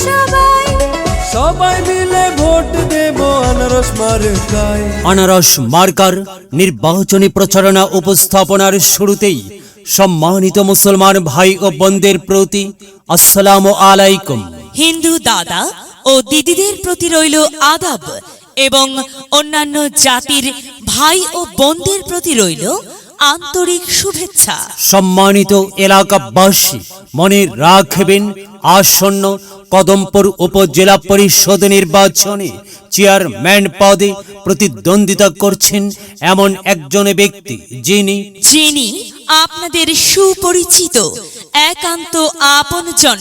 সবাই সবাই মিলে ভোট দেব আনারস মার্কায়। আনারস মার্কার নির্বাচনী প্রচারণা উপস্থাপনার শুরুতেই সম্মানিত মুসলমান ভাই ও বোনদের প্রতি আসসালামু আলাইকুম। হিন্দু দাদা ও দিদিদের প্রতি রইল আদাব এবং অন্যান্য জাতির ভাই ও বোনদের প্রতি রইল আন্তরিক শুভেচ্ছা। সম্মানিত এলাকাবাসী, মনে রাখবেন আসন্ন কদমপুর উপজেলা পরিষদ নির্বাচনে চেয়ারম্যান পদে প্রতিদ্বন্দ্বিতা করছেন এমন একজন ব্যক্তি যিনি আপনাদের সুপরিচিত একান্ত আপনজন,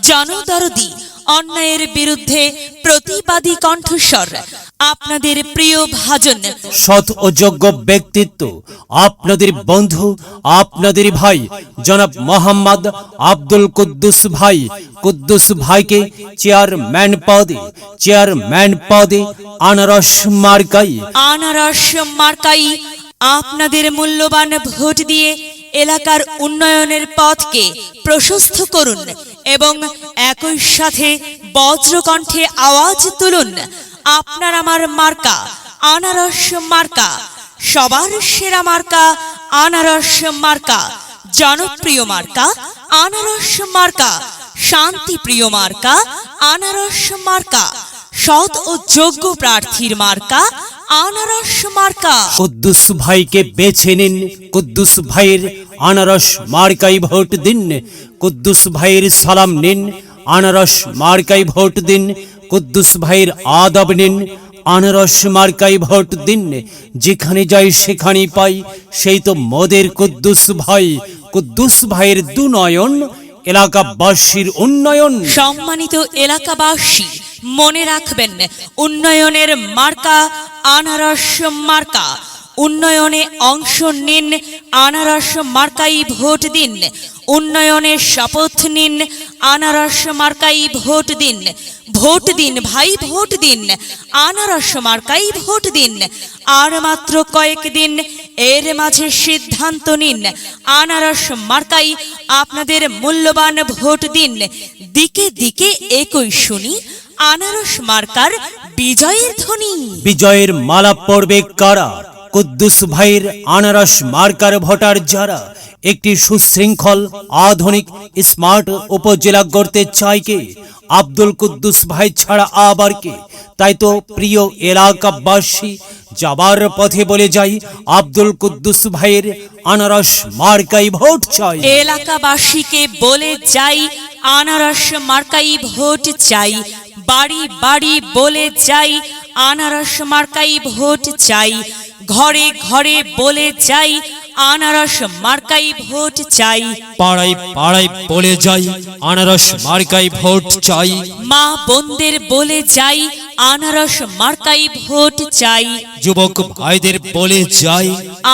জনদরদি, অন্যায়ের বিরুদ্ধে প্রতিবাদী কণ্ঠস্বর, আপনাদের প্রিয় ভাজন, সৎ ও যোগ্য ব্যক্তিত্ব, আপনাদের বন্ধু, আপনাদের ভাই জনাব মোহাম্মদ আব্দুল কুদ্দুস ভাইকে চেয়ারম্যান পদে আনারস মার্কাই আপনাদের মূল্যবান ভোট দিয়ে এলাকার উন্নয়নের পথকে প্রশস্ত করুন এবং একই সাথে বজ্রকণ্ঠে আওয়াজ তুলুন, আপনার আমার মার্কা আনারস মার্কা, সবার সেরা মার্কা আনারস মার্কা, জনপ্রিয় মার্কা আনারস মার্কা, শান্তিপ্রিয় মার্কা আনারস মার্কা, সৎ ও যোগ্য প্রার্থীর মার্কা আনারস মার্কা। কুদ্দুস ভাইকে বেছে নিন, কুদ্দুস ভাইয়ের আনারস মার্কাই ভোট দিন, কুদ্দুস ভাইয়ের সালাম নিন, আনারস মার্কাই ভোট দিন, কুদ্দুস ভাইয়ের আদব নিন, আনারস মার্কাই ভোট দিন। যেখানে যাই সেখানেই পাই সেই তো মোদের কুদ্দুস ভাইয়ের দুনয়ন, এলাকাবাসীর উন্নয়ন। সম্মানিত এলাকাবাসী, মনে রাখবেন, উন্নয়নের মার্কা আনারস মার্কা। উন্নয়নে অংশ নিন, আনারস মার্কাই ভোট দিন। উন্নয়নের শপথ নিন, আনারস মার্কাই ভোট দিন। ভোট দিন ভাই, ভোট দিন, আনারস মার্কাই ভোট দিন। আর মাত্র কয়েকদিন, এর মাঝে সিদ্ধান্ত নিন, আনারস মার্কাই আপনাদের মূল্যবান ভোট দিন। দিকে দিকে একই শুনি আনারস মার্কার বিজয়ের ধ্বনি। বিজয়ের মালা পড়বে কারা? কুদ্দুস ভাইয়ের আনারস মার্কার ভোটার যারা একটি সুশৃঙ্খল, আধুনিক, স্মার্ট উপজেলা গড়তে চায় কে? আব্দুল কুদ্দুস ভাই ছাড়া আবার কে? তাই তো প্রিয় এলাকাবাসী, যাবার পথে বলে যাই, আব্দুল কুদ্দুস ভাইয়ের আনারস মার্কাই ভোট চাই। এলাকাবাসীকে বলে যাই, আনারস মার্কাই ভোট চাই। বাড়ি বাড়ি বলে যাই, আনারস মার্কাই ভোট চাই। ঘরে ঘরে বলে যাই, আনারস মার্কাই ভোট চাই। পাড়ায় পাড়ায় বলে যাই, আনারস মার্কাই ভোট চাই। মা বোনদের বলে যাই, আনারস মার্কাই ভোট চাই। যুবক ভাইদের বলে যাই,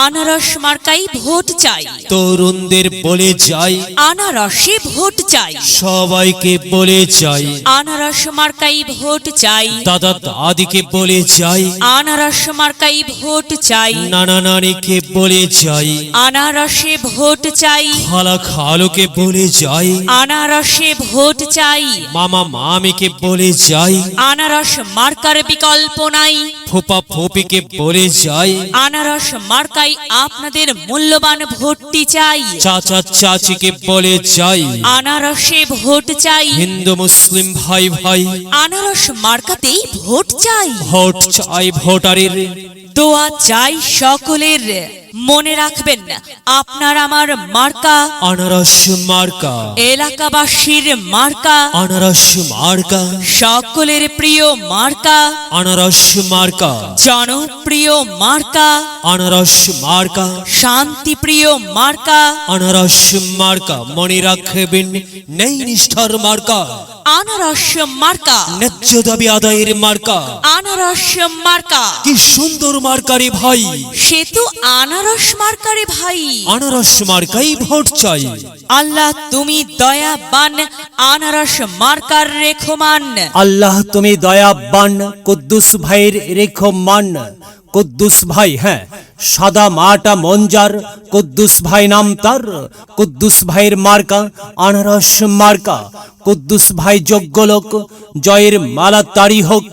আনারস মার্কাই ভোট চাই। তরুণদের বলে যাই, আনারসে ভোট চাই। সবাইকে বলে যাই, আনারস মার্কাই ভোট চাই। দাদা দাদিকে বলে যাই, আনারস মার্কাই ভোট চাই। নানা নানিকে বলে যাই, আনারসে ভোট চাই। খালা খালুকে বলে যাই, আনারসে ভোট চাই। মামা মামিকে বলে যাই, আনারস মার্কার বিকল্প নাই। ফুপা ফুপিকে বলে যাই, আনারস মার্কাই আপনাদের মূল্যবান ভোটটি চাই। চাচা চাচিকে বলে যাই, আনারসে ভোট চাই। হিন্দু মুসলিম ভাই ভাই আনারস মার্কাতেই ভোট চাই। ভোট চাই ভোটারের, দোয়া চাই সকলের। মনে রাখবেন, আপনার আমার মার্কা আনারস মার্কা, এলাকাবাসীর মার্কা, আনারস মার্কা, সকলের প্রিয় মার্কা, আনারস মার্কা, জনপ্রিয় মার্কা, আনারস মার্কা, শান্তিপ্রিয় মার্কা, আনারস মার্কা। মনে রাখবেন, নেই নিষ্ঠার মার্কা, আনারস মার্কা, ন্যায্য দাবি আদায়ের মার্কা। আনারস মার্কা, কি সুন্দর মার্কারে ভাই, সে তো আনারস মার্কারে ভাই। আনারস মার্কাই ভোট চাই। আল্লাহ তুমি দয়াবান, আনারস মার্কার রেখমান। আল্লাহ তুমি দয়াবান, কুদ্দুস ভাইয়ের রেখমান। কুদ্দুস ভাই, হ্যাঁ সাদা মাটা মঞ্জার, কুদ্দুস ভাই নাম তার। কুদ্দুস ভাইয়ের মার্কা আনারস মার্কা। কুদ্দুস ভাই যোগ্য লোক, জয়ের মালা তারি হোক।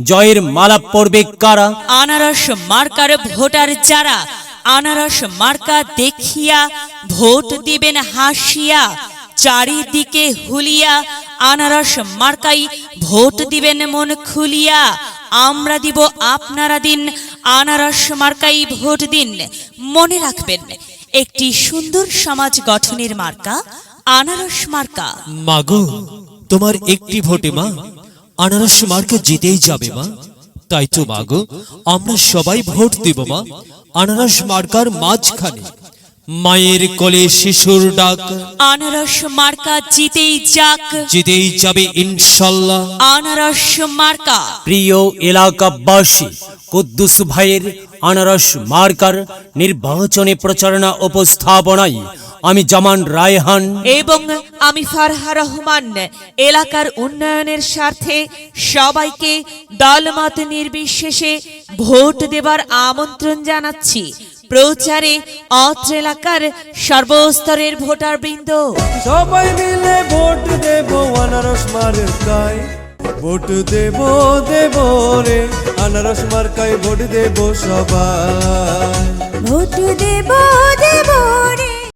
জয়ের মালা পড়বে কারা? আনারস মার্কার ভোটার যারা, আনারস মার্কা দেখিয়া ভোট দিবেন হাসিয়া। চারিদিকে হুলিয়া আনারস মার্কাই ভোট দিবেন মন খুলিয়া। আমরা দিব আপনারা দিন, আনারস মার্কাই ভোট দিন। মনে রাখবেন, একটি সুন্দর সমাজ গঠনের মার্কা আনারস মার্কা। মাগো, তোমার একটি ভোটে মা আনারস মার্কা জিতেই যাবে মা। তাই তো মাগো, আমরা সবাই ভোট দেব মা আনারস মার্কার মাঝখানে। মায়ের কোলে শিশুর ডাক, আনারস মার্কা জিতেই যাক, জিতেই যাবে ইনশাল্লাহ। আনারস মার্কা। প্রিয় এলাকাবাসী, কুদ্দুস ভাইয়ের আনারস মার্কার নির্বাচনী প্রচারণা উপস্থাপনায় আমি জামান রায়হান এবং আমি ফারহা রহমান এলাকার উন্নয়নের স্বার্থে সবাইকে দলমত নির্বিশেষে ভোট দেবার আমন্ত্রণ জানাচ্ছি। প্রচারে অত্র এলাকার সর্বস্তরের ভোটার বৃন্দ, সবাই মিলে ভোট দেব আনারস মার্কায়। ভোট দেব দেব রে আনারস মার্কায়, ভোট দেব সবাই। ভোট দেব দেব